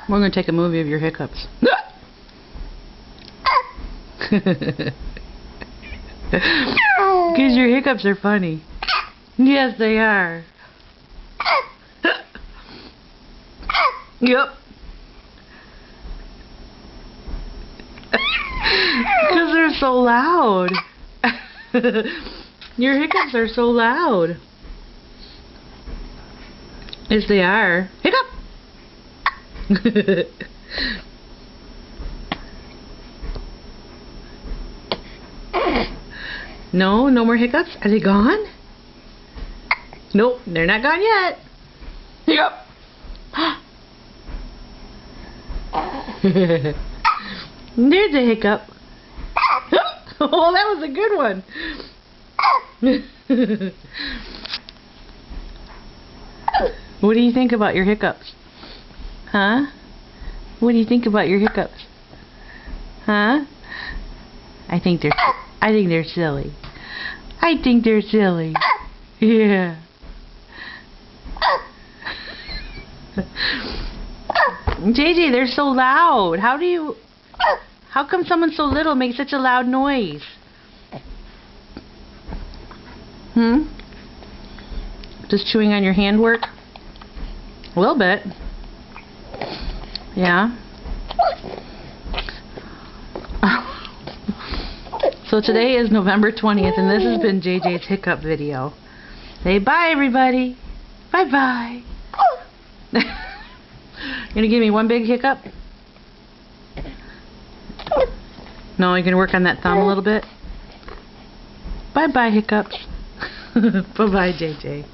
We're going to take a movie of your hiccups. Because your hiccups are funny. Yes, they are. Yep. Because they're so loud. Your hiccups are so loud. Yes, they are. Hiccup! No, no more hiccups? Are they gone? Nope, they're not gone yet. Hiccup! There's a hiccup. Oh, that was a good one. What do you think about your hiccups? Huh? What do you think about your hiccups? Huh? I think they're silly. I think they're silly. Yeah. JJ, they're so loud. How come someone so little makes such a loud noise? Does chewing on your hand work? A little bit. Yeah. So today is November 20th, and this has been JJ's hiccup video. Say bye, everybody. Bye-bye. You gonna give me one big hiccup? No, you gonna work on that thumb a little bit? Bye-bye, hiccups. Bye-bye, JJ.